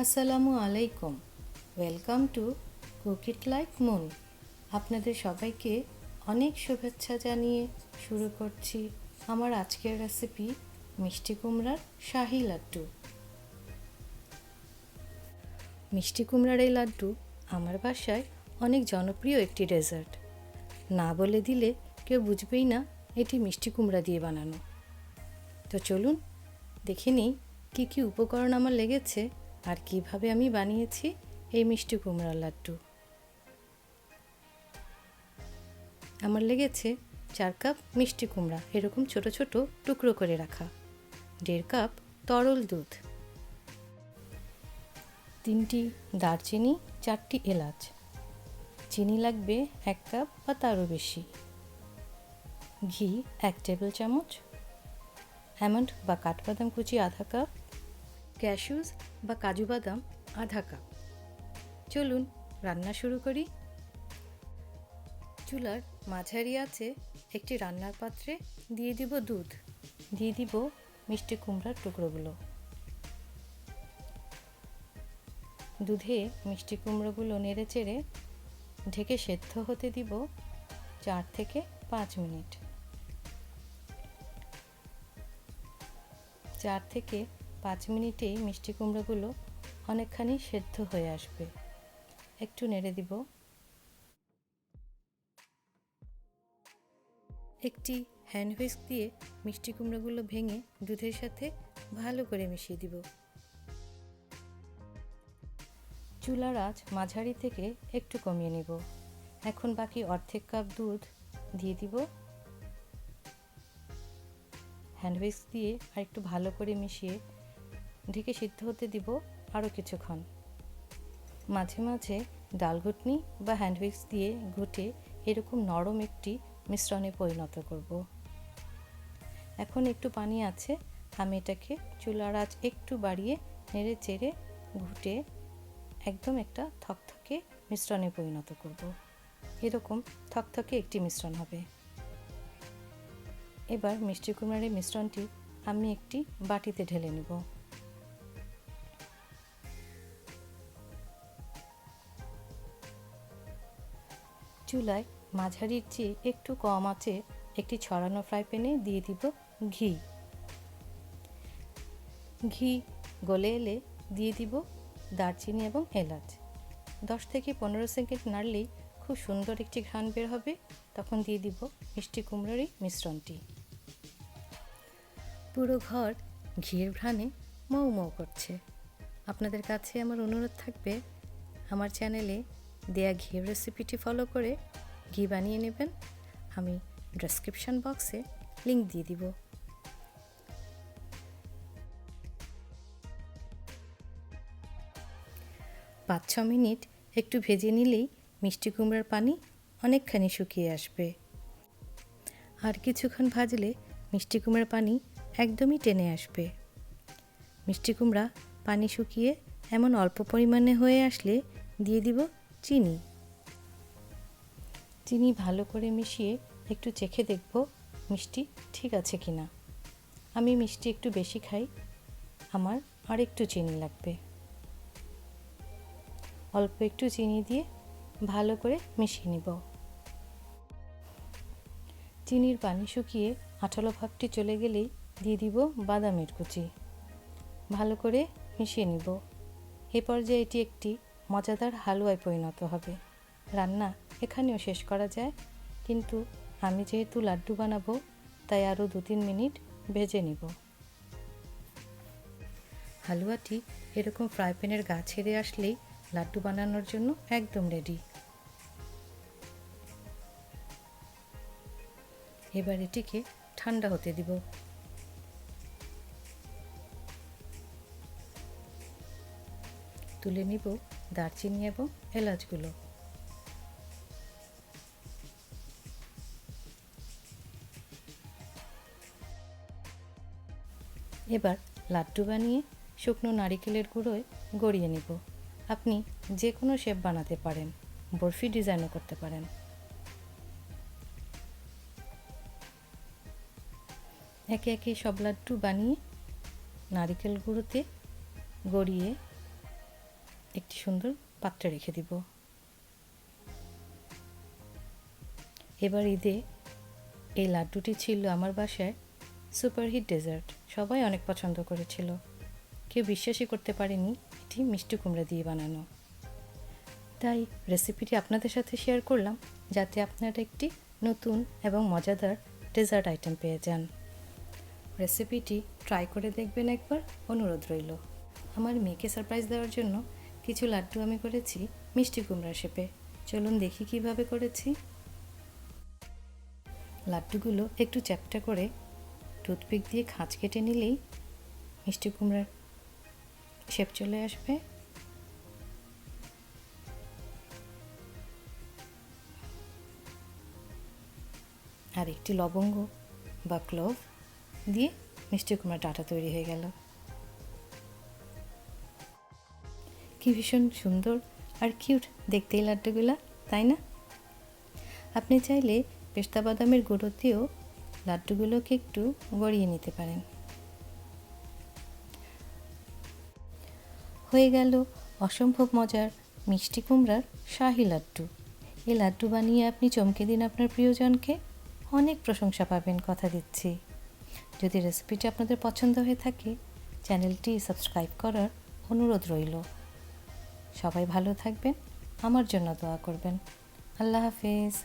আসসালামু আলাইকুম। Welcome to cook it like moon. আপনাদের সবাইকে অনেক শুভেচ্ছা জানিয়ে শুরু করছি আমার আজকের রেসিপি মিষ্টি কুমড়ার শাহি লাড্ডু। মিষ্টি কুমড়ার এই লাড্ডু আমার বাসায় অনেক জনপ্রিয় একটি ডেজার্ট। না বলে দিলে কেউ বুঝবেই না এটি মিষ্টি কুমড়া দিয়ে বানানো। তো চলুন দেখে নিই কী কী উপকরণ আমার লেগেছে আর কিভাবে আমি বানিয়েছি এই মিষ্টি কুমড়ার লাড্ডু। আমার লেগেছে 4 কাপ মিষ্টি কুমড়া এরকম ছোট ছোট টুকরো করে রাখা, 1.5 কাপ তরল দুধ, 3টি দারচিনি, 4টি এলাচ, চিনি লাগবে 1 কাপ বা তারও বেশি, ঘি 1 টেবিল চামচ, আমন্ড বা কাঠবাদাম কুচি আধা কাপ, ক্যাশিউস বা কাজু বাদাম আধা কাপ। চলুন রান্না শুরু করি। চুলার মাঝারি আঁচে একটি রান্নার পাত্রে দিয়ে দিব দুধ, দিয়ে দিব মিষ্টি কুমড়ার টুকরোগুলো। দুধে মিষ্টি কুমড়োগুলো নেড়ে চেড়ে ঢেকে সেদ্ধ হতে দিব 4 থেকে 5 মিনিট। 4 থেকে 5 মিনিটেই মিষ্টি কুমড়োগুলো অনেকখানি সেদ্ধ হয়ে আসবে। একটু নেড়ে দিব। একটি হ্যান্ড হুইস্ক দিয়ে মিষ্টি কুমড়োগুলো ভেঙে দুধের সাথে ভালো করে মিশিয়ে দিব। চুলার আঁচ মাঝারি থেকে একটু কমিয়ে নেব। এখন বাকি অর্ধেক কাপ দুধ দিয়ে দিব। হ্যান্ড হুইস্ক দিয়ে আর একটু ভালো করে মিশিয়ে ঢেকে সিদ্ধ হতে দিব আরও কিছুক্ষণ। মাঝে মাঝে ডাল ঘুটনি বা হ্যান্ড হুইস্ক দিয়ে ঘুটে এরকম নরম একটি মিশ্রণে পরিণত করব। এখন একটু পানি আছে, আমি এটাকে চুলার আঁচ একটু বাড়িয়ে নেড়ে চেড়ে ঘুটে একদম একটা থকথকে মিশ্রণে পরিণত করব। এরকম থকথকে একটি মিশ্রণ হবে। এবার মিষ্টি কুমড়ার এই মিশ্রণটি আমি একটি বাটিতে ঢেলে নেব। চুলায় মাঝারির চেয়ে একটু কম আঁচে একটি ছড়ানো ফ্রাই প্যানে দিয়ে দিব ঘি। ঘি গলে এলে দিয়ে দিব দারচিনি এবং এলাচ। 10 থেকে 15 সেকেন্ড নাড়লেই খুব সুন্দর একটি ঘ্রাণ বের হবে। তখন দিয়ে দিব মিষ্টি কুমড়োর এই মিশ্রণটি। পুরো ঘর ঘিয়ের ঘ্রাণে মৌ মৌ করছে। আপনাদের কাছে আমার অনুরোধ থাকবে আমার চ্যানেলে দেয়া ঘিয়ের রেসিপিটি ফলো করে ঘি বানিয়ে নেবেন। আমি ডেসক্রিপশন বক্সে লিংক দিয়ে দিব। পাঁচ ছ মিনিট একটু ভেজে নিলেই মিষ্টি কুমড়ার পানি অনেকখানি শুকিয়ে আসবে। আর কিছুক্ষণ ভাজলে মিষ্টি কুমড়ার পানি একদমই টেনে আসবে। মিষ্টি কুমড়া পানি শুকিয়ে এমন অল্প পরিমাণে হয়ে আসলে দিয়ে দিব চিনি। চিনি ভালো করে মিশিয়ে একটু চেখে দেখব মিষ্টি ঠিক আছে কিনা। আমি মিষ্টি একটু বেশি খাই, আমার আর একটু চিনি লাগবে। অল্প একটু চিনি দিয়ে ভালো করে মিশিয়ে নিব। চিনির পানি শুকিয়ে আঠালো ভাবটি চলে গেলেই দিয়ে দিব বাদামের কুচি। ভালো করে মিশিয়ে নিব। এ পর্যায়ে এটি একটি মজাদার হালুয়ায় পরিণত হবে। রান্না এখানেও শেষ করা যায়, কিন্তু আমি যেহেতু লাড্ডু বানাবো তাই আরও 2-3 মিনিট ভেজে নিব। হালুয়াটি এরকম ফ্রাই প্যানের গা ছেড়ে আসলেই লাড্ডু বানানোর জন্য একদম রেডি। এবার এটিকে ঠান্ডা হতে দিব। তুলে নিব দারচিনি এবং এলাচগুলো। এবার লাড্ডু বানিয়ে শুকনো নারিকেলের গুঁড়োয় গড়িয়ে নিব। আপনি যে কোনো শেপ বানাতে পারেন, বরফি ডিজাইনও করতে পারেন। একে একে সব লাড্ডু বানিয়ে নারিকেল গুঁড়োতে গড়িয়ে একটি সুন্দর পাত্রে রেখে দিব। এবার ঈদে এই লাড্ডুটি ছিল আমার বাসায় সুপারহিট ডেজার্ট। সবাই অনেক পছন্দ করেছিল। কেউ বিশ্বাসই করতে পারেনি এটি মিষ্টি কুমড়া দিয়ে বানানো। তাই রেসিপিটি আপনাদের সাথে শেয়ার করলাম, যাতে আপনারা একটি নতুন এবং মজাদার ডেজার্ট আইটেম পেয়ে যান। রেসিপিটি ট্রাই করে দেখবেন একবার, অনুরোধ রইল। আমার মেয়েকে সারপ্রাইজ দেওয়ার জন্য কিছু লাড্ডু আমি করেছি মিষ্টি কুমড়ার শেপে। চলুন দেখি কিভাবে করেছি। লাড্ডুগুলো একটু চ্যাপ্টা করে টুথপিক দিয়ে খাঁজ কেটে নিলেই মিষ্টি কুমড়ার শেপ চলে আসবে। আর একটি লবঙ্গ বা ক্লোভ দিয়ে মিষ্টি কুমড়ার ডাঁটা তৈরি হয়ে গেল। কি ভীষণ সুন্দর আর কিউট দেখতে এই লাড্ডুগুলা, তাই না? আপনি চাইলে পেস্তা বাদামের গুঁড়ো দিয়েও লাড্ডুগুলোকে একটু গড়িয়ে নিতে পারেন। হয়ে গেল অসম্ভব মজার মিষ্টি কুমড়ার শাহী লাড্ডু। এই লাড্ডু বানিয়ে আপনি চমকে দিন আপনার প্রিয়জনকে, অনেক প্রশংসা পাবেন, কথা দিচ্ছি। যদি রেসিপিটি আপনাদের পছন্দ হয়ে থাকে, চ্যানেলটি সাবস্ক্রাইব করার অনুরোধ রইল। সবাই ভালো থাকবেন, আমার জন্য দোয়া করবেন। আল্লাহ হাফেজ।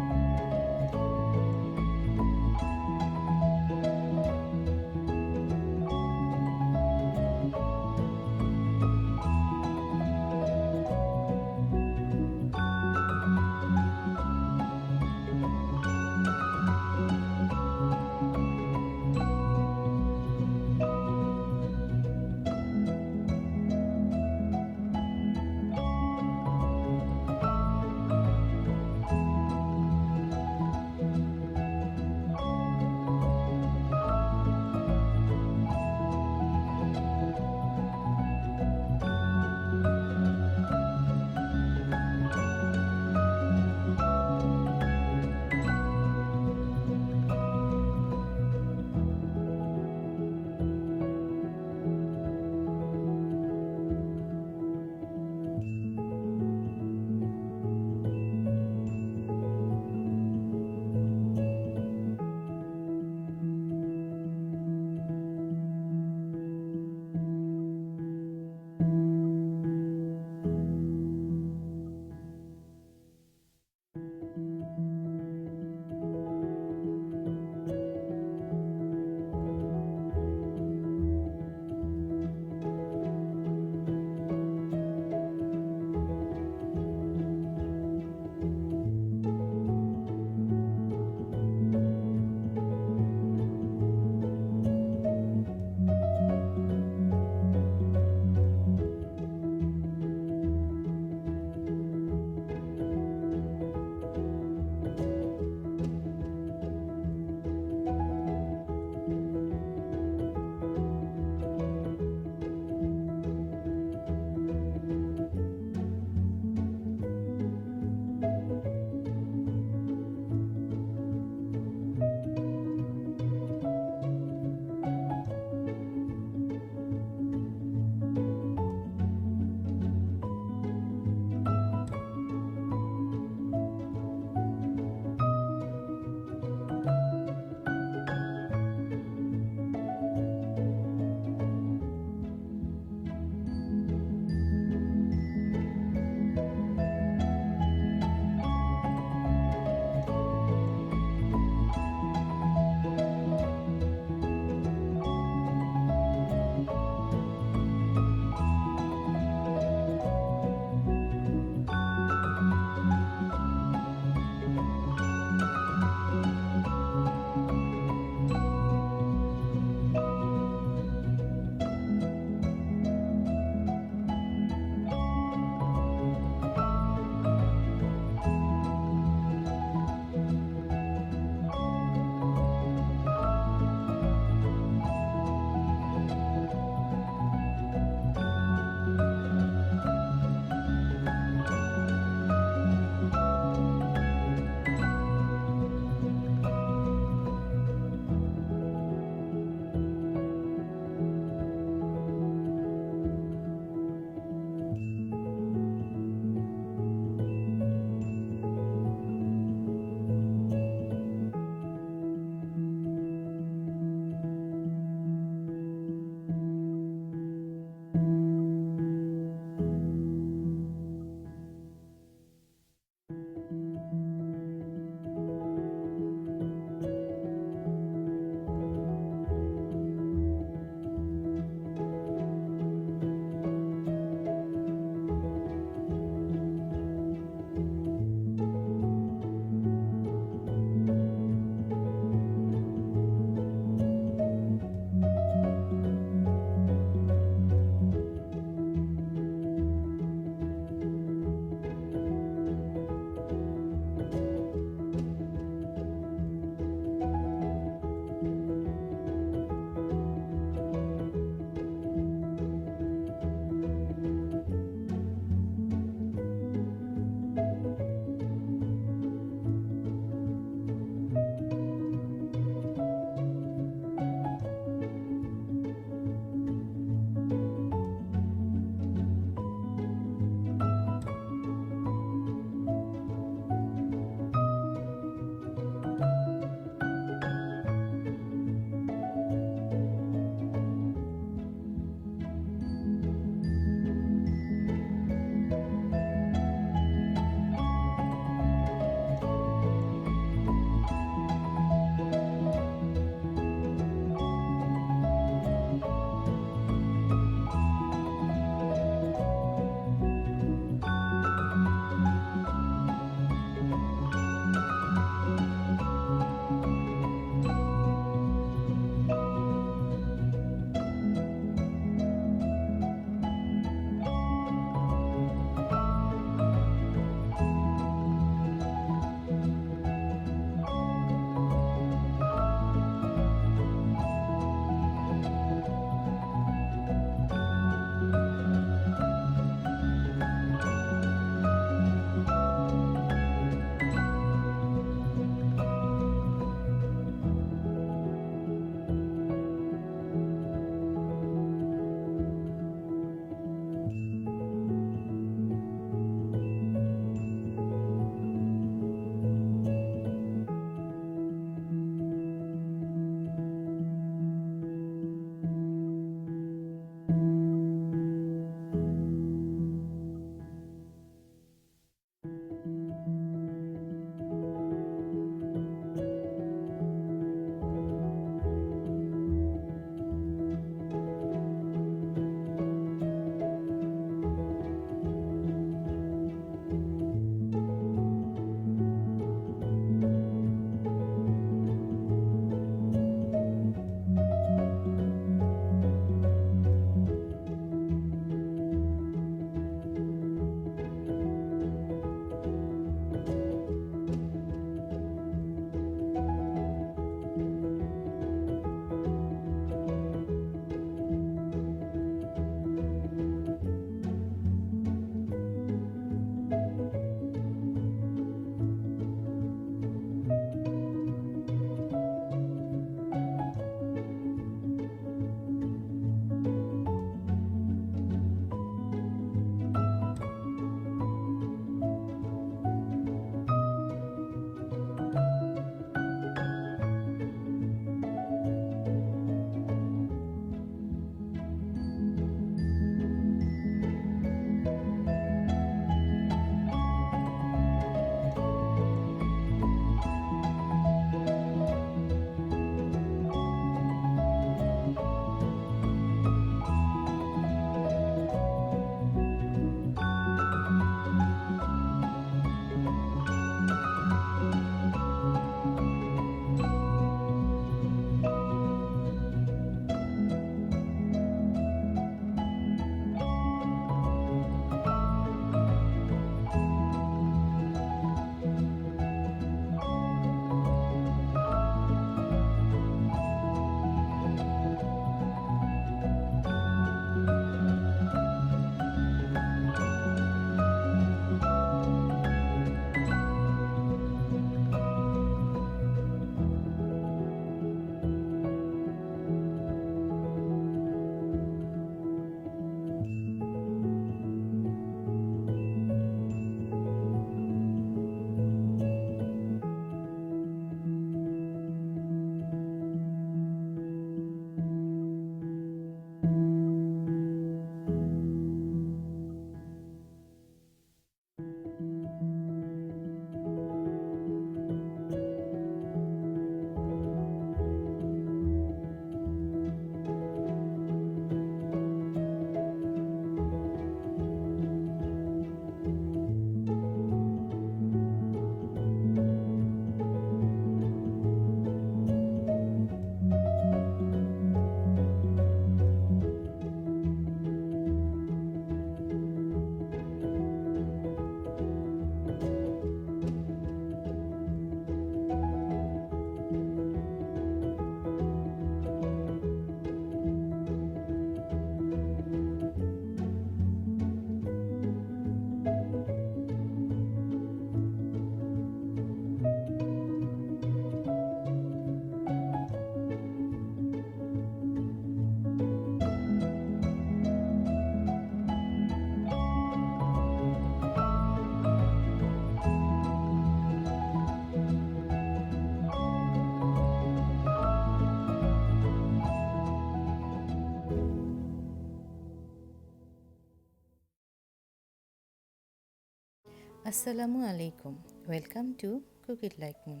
আসসালামু আলাইকুম, welcome to cook it like moon.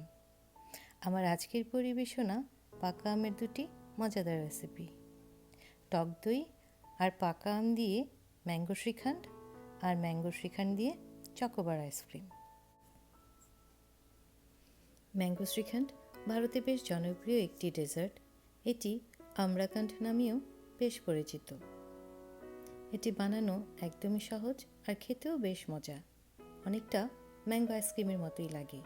আমার আজকের পরিবেশনা পাকা আমের দুটি মজাদার রেসিপি, টক দই আর পাকা আম দিয়ে ম্যাঙ্গো শ্রীখান্ড, আর ম্যাঙ্গো শ্রীখান্ড দিয়ে চকোবার আইসক্রিম। ম্যাঙ্গো শ্রীখান্ড ভারতে বেশ জনপ্রিয় একটি ডেজার্ট। এটি আমরাকান্ড নামেও বেশ পরিচিত। এটি বানানো একদমই সহজ আর খেতেও বেশ মজা, অনেকটা ম্যাঙ্গো আইসক্রিমের মতোই লাগে।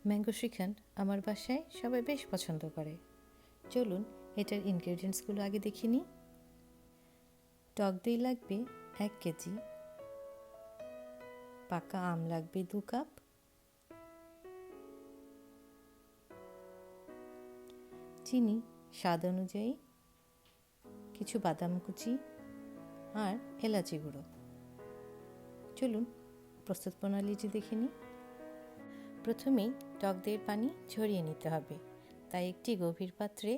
ম্যাঙ্গো শ্রীখান্ড আমার বাসায় সবাই বেশ পছন্দ করে। চলুন এটার ইনগ্রেডিয়েন্টসগুলো আগে দেখে নিই। টক দই লাগবে 1 কেজি, পাকা আম লাগবে 2 কাপ, চিনি স্বাদ অনুযায়ী, কিছু বাদাম কুচি আর এলাচি গুঁড়ো। চলুন প্রস্তুত প্রণালীটি দেখে নিই। প্রথমেই টক দইয়ের পানি ঝরিয়ে নিতে হবে, তাই একটি গভীর পাত্রে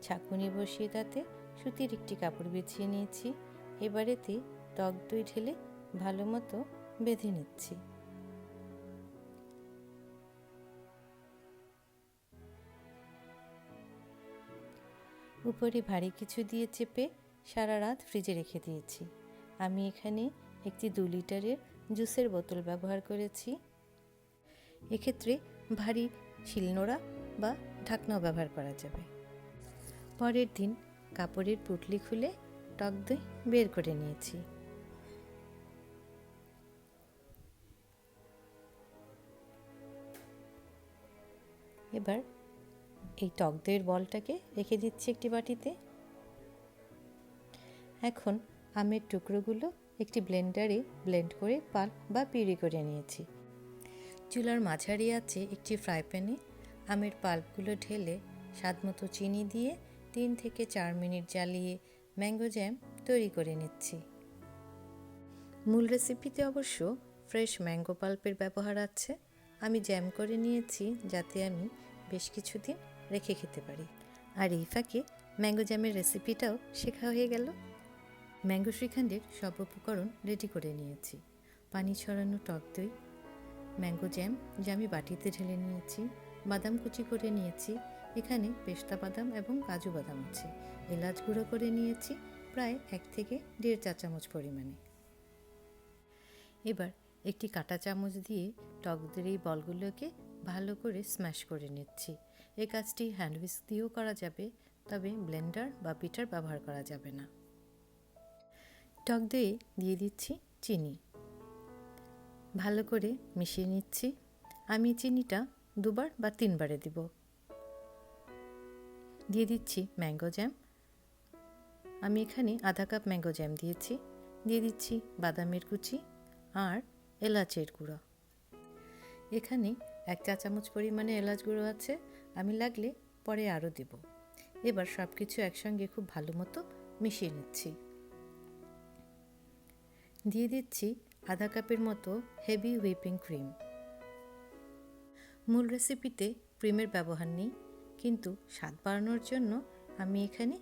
ছাঁকুনি বসিয়ে তাতে সুতির একটি কাপড় বিছিয়ে নিয়েছি। এবারেতে টক দই ঢেলে ভালো মতো বেঁধে নিচ্ছি। উপরে ভারী কিছু দিয়ে চেপে সারা রাত ফ্রিজে রেখে দিয়েছি। আমি এখানে একটি 2 লিটারের জুসের বোতল ব্যবহার করেছি। এক্ষেত্রে ভারী শিলনোড়া বা ঢাকনাও ব্যবহার করা যাবে। পরের দিন কাপড়ের পুঁটলি খুলে টক দই বের করে নিয়েছি। এবার এই টক দইয়ের বলটাকে রেখে দিচ্ছি একটি বাটিতে। এখন আমের টুকরোগুলো একটি ব্লেন্ডারে ব্লেন্ড করে পাল্প বা পিউরি করে নিয়েছি। চুলার মাঝারি আঁচে একটি ফ্রাই প্যানে আমের পাল্পগুলো ঢেলে স্বাদমতো চিনি দিয়ে 3 থেকে 4 মিনিট জ্বালিয়ে ম্যাঙ্গো জ্যাম তৈরি করে নিচ্ছি। মূল রেসিপিতে অবশ্য ফ্রেশ ম্যাঙ্গো পাল্পের ব্যবহার আছে। আমি জ্যাম করে নিয়েছি যাতে আমি বেশ কিছুদিন রেখে খেতে পারি। আর এই ফাঁকে ম্যাঙ্গো জ্যামের রেসিপিটাও শেখা হয়ে গেল। ম্যাঙ্গো শ্রীখান্ডের সব উপকরণ রেডি করে নিয়েছি। পানি ছড়ানো টক দই, ম্যাঙ্গো জ্যাম যা আমি বাটিতে ঢেলে নিয়েছি, বাদাম কুচি করে নিয়েছি, এখানে পেস্তা বাদাম এবং কাজু বাদাম আছে, এলাচ গুঁড়ো করে নিয়েছি প্রায় 1 থেকে 1.5 চা চামচ পরিমাণে। এবার একটি কাঁটা চামচ দিয়ে টক দইয়ের এই বলগুলোকে ভালো করে স্ম্যাশ করে নিচ্ছি। এই কাজটি হ্যান্ড হুইস্ক দিয়েও করা যাবে, তবে ব্লেন্ডার বা বিটার ব্যবহার করা যাবে না। টক দইয়ে দিয়ে দিচ্ছি চিনি, ভালো করে মিশিয়ে নিচ্ছি। আমি চিনিটা 2 বার বা 3 বারে দিব। দিয়ে দিচ্ছি ম্যাঙ্গো জ্যাম। আমি এখানে আধা কাপ ম্যাঙ্গো জ্যাম দিয়েছি। দিয়ে দিচ্ছি বাদামের কুচি আর এলাচের গুঁড়ো। এখানে 1 চা চামচ পরিমাণে এলাচ গুঁড়ো আছে, আমি লাগলে পরে আরও দেব। এবার সব কিছু একসঙ্গে খুব ভালো মতো মিশিয়ে নিচ্ছি। দিয়ে দিচ্ছি আধা কাপের মতো হেভি হুইপিং ক্রিম। মূল রেসিপিতে ক্রিমের ব্যবহার নেই, কিন্তু স্বাদ বাড়ানোর জন্য আমি এখানে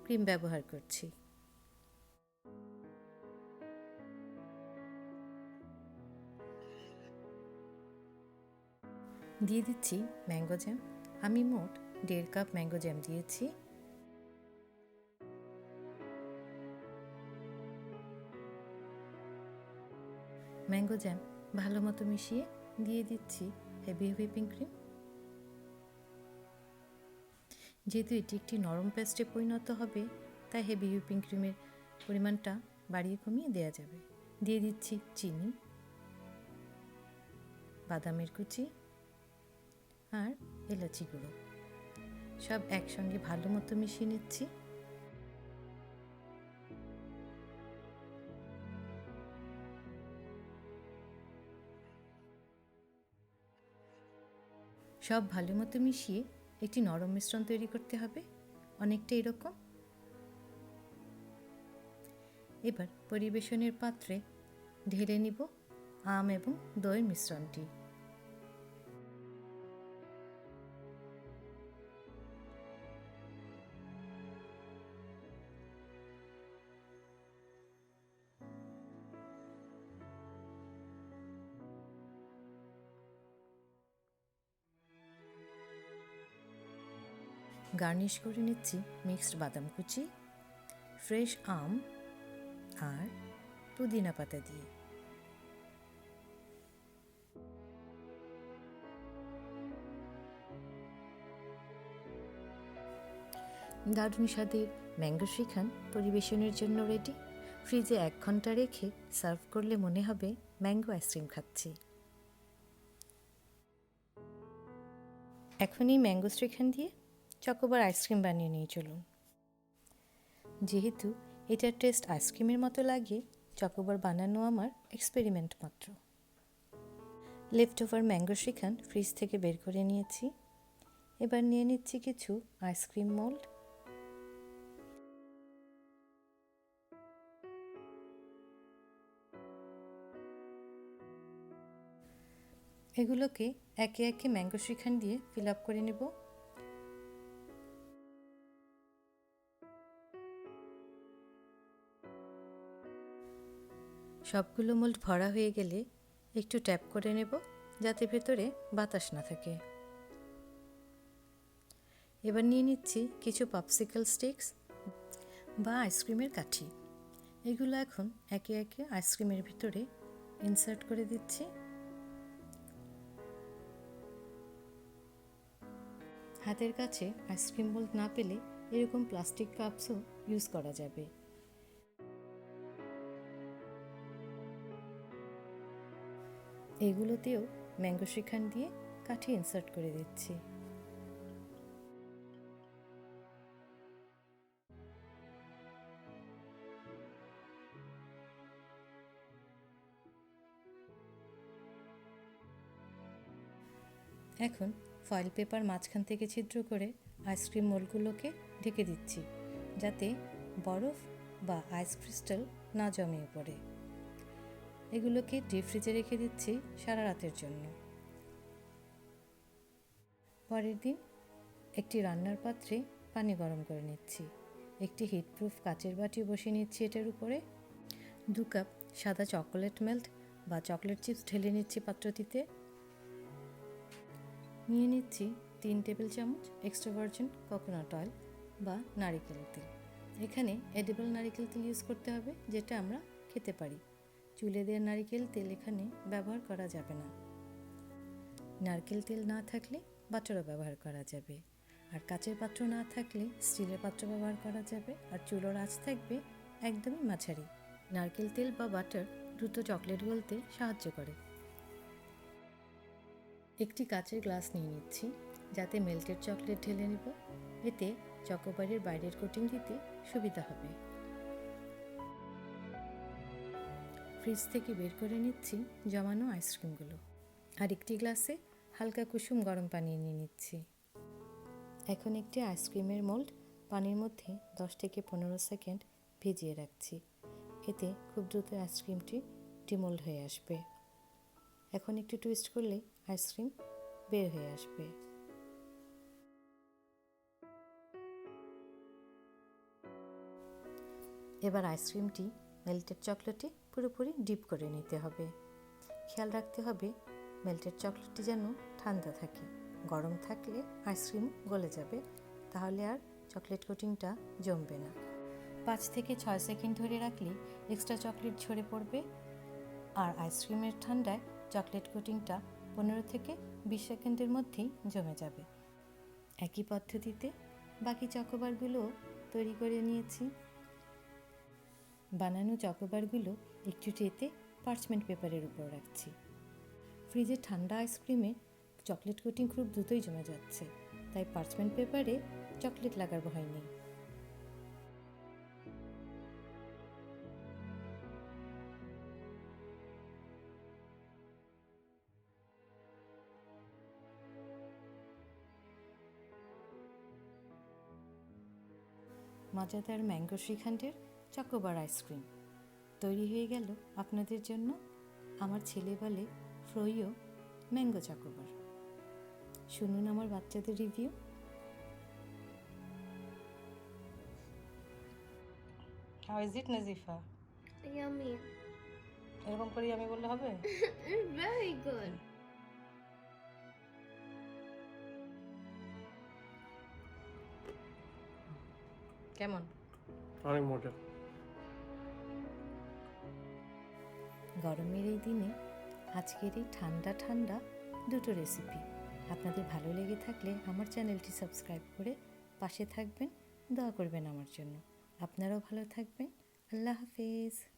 ক্রিম ব্যবহার করছি। দিয়ে দিচ্ছি ম্যাঙ্গো জ্যাম। আমি মোট 1.5 কাপ ম্যাঙ্গো জ্যাম দিয়েছি। ম্যাঙ্গো জ্যাম ভালো মতো মিশিয়ে দিয়ে দিচ্ছি হেভি হুইপিং ক্রিম। যেহেতু এটি একটি নরম পেস্টে পরিণত হবে, তাই হেভি হুইপিং ক্রিমের পরিমাণটা বাড়িয়ে কমিয়ে দেওয়া যাবে। দিয়ে দিচ্ছি চিনি, বাদামের কুচি আর এলাচি গুঁড়ো। সব একসঙ্গে ভালো মতো মিশিয়ে নিচ্ছি। সব ভালো মতো মিশিয়ে একটি নরম মিশ্রণ তৈরি করতে হবে, অনেকটা এরকম। এবার পরিবেশনের পাত্রে ঢেলে নিব আম এবং দইয়ের মিশ্রণটি। গার্নিশ করে নিচ্ছি মিক্সড বাদাম কুচি, ফ্রেশ আম আর পুদিনা পাতা দিয়ে। দারুণ স্বাদের ম্যাঙ্গো শ্রীখান্ড পরিবেশনের জন্য রেডি। ফ্রিজে 1 ঘন্টা রেখে সার্ভ করলে মনে হবে ম্যাঙ্গো আইসক্রিম খাচ্ছি। এখনই ম্যাঙ্গো শ্রীখান্ড দিয়ে চকোবার আইসক্রিম বানিয়ে নিয়ে চলুন। যেহেতু এটার টেস্ট আইসক্রিমের মতো লাগে, চকোবার বানানো আমার এক্সপেরিমেন্ট মাত্র। লেফট ওভার ম্যাঙ্গো শ্রীখান্ড ফ্রিজ থেকে বের করে নিয়েছি। এবার নিয়ে নিচ্ছি কিছু আইসক্রিম মোল্ড। এগুলোকে একে একে ম্যাঙ্গো শ্রীখান্ড দিয়ে ফিল আপ করে নেব। সবগুলো মোল্ড ভরা হয়ে গেলে একটু ট্যাপ করে নেব যাতে ভেতরে বাতাস না থাকে। এবার নিয়ে নিচ্ছি কিছু পপসিকল স্টিক্স বা আইসক্রিমের কাঠি। এগুলো এখন একে একে আইসক্রিমের ভিতরে ইনসার্ট করে দিচ্ছি। হাতের কাছে আইসক্রিম মোল্ড না পেলে এরকম প্লাস্টিক কাপসও ইউজ করা যাবে। এগুলোতেও ম্যাঙ্গো শ্রীখান্ড দিয়ে কাঠি ইনসার্ট করে দিচ্ছি। এখন ফয়েল পেপার মাঝখান থেকে ছিদ্র করে আইসক্রিম মোল্ডগুলোকে ঢেকে দিচ্ছি যাতে বরফ বা আইস ক্রিস্টাল না জমে পড়ে। এগুলোকে ডিপ ফ্রিজে রেখে দিচ্ছি সারা রাতের জন্য। পরের দিন একটি রান্নার পাত্রে পানি গরম করে নিচ্ছি। একটি হিটপ্রুফ কাচের বাটি বসিয়ে নিচ্ছি এটার উপরে। 2 কাপ সাদা চকোলেট মেল্ট বা চকলেট চিপস ঢেলে নিচ্ছি পাত্রটিতে। নিয়ে নিচ্ছি 3 টেবিল চামচ এক্সট্রা ভার্জিন কোকোনাট অয়েল বা নারিকেল তেল। এখানে এডিবল নারিকেল তেল ইউজ করতে হবে, যেটা আমরা খেতে পারি। চুলে দেওয়া নারিকেল তেল এখানে ব্যবহার করা যাবে না। নারকেল তেল না থাকলে বাটারও ব্যবহার করা যাবে, আর কাচের পাত্র না থাকলে স্টিলের পাত্র ব্যবহার করা যাবে। আর চুলোর আঁচ থাকবে একদমই মাঝারি। নারকেল তেল বা বাটার দ্রুত চকলেট গলতে সাহায্য করে। একটি কাচের গ্লাস নিয়ে নিচ্ছি যাতে মেল্টেড চকলেট ঢেলে নেব। এতে চকোবারের বাইরের কোটিং দিতে সুবিধা হবে। ফ্রিজ থেকে বের করে নিচ্ছি জমানো আইসক্রিমগুলো। আর একটি গ্লাসে হালকা কুসুম গরম পানি নিয়ে নিচ্ছি। এখন একটি আইসক্রিমের মোল্ড পানির মধ্যে 10 থেকে 15 সেকেন্ড ভিজিয়ে রাখছি। এতে খুব দ্রুত আইসক্রিমটি ডিমোল্ড হয়ে আসবে। এখন একটু টুইস্ট করলে আইসক্রিম বের হয়ে আসবে। এবার আইসক্রিমটি মেল্টেড চকলেটে পুরোপুরি ডিপ করে নিতে হবে। খেয়াল রাখতে হবে মেল্টেড চকলেটটি যেন ঠান্ডা থাকে। গরম থাকলে আইসক্রিম গলে যাবে, তাহলে আর চকলেট কোটিংটা জমবে না। 5 থেকে 6 সেকেন্ড ধরে রাখলে এক্সট্রা চকলেট ঝরে পড়বে, আর আইসক্রিমের ঠান্ডায় চকলেট কোটিংটা 15 থেকে 20 সেকেন্ডের মধ্যেই জমে যাবে। একই পদ্ধতিতে বাকি চকোবারগুলোও তৈরি করে নিয়েছি। বানানো চকোবারগুলো একটু ট্রেতে পার্চমেন্ট পেপারের উপর রাখছি। ফ্রিজে ঠান্ডা আইসক্রিমে চকলেট কোটিং খুব দ্রুতই জমে যাচ্ছে, তাই পার্চমেন্ট পেপারে চকলেট লাগার ভয় নেই। মজাদার ম্যাঙ্গো শ্রীখান্ডের চকোবার আইসক্রিম তৈরি হয়ে গেল আপনাদের জন্য। আমার ছেলে বলে ফ্রোইও ম্যাঙ্গো চকোবার। শুনুন আমার বাচ্চাদের review. How is it Nazifa? Yummy. এরকম করে আমি বললে হবে? Very good. কেমন? অনেক মজা। গরমের এই দিনে আজকের এই ঠান্ডা ঠান্ডা দুটো রেসিপি আপনাদের ভালো লেগে থাকলে আমার চ্যানেলটি সাবস্ক্রাইব করে পাশে থাকবেন, দোয়া করবেন আমার জন্য। আপনারাও ভালো থাকবেন। আল্লাহ হাফেজ।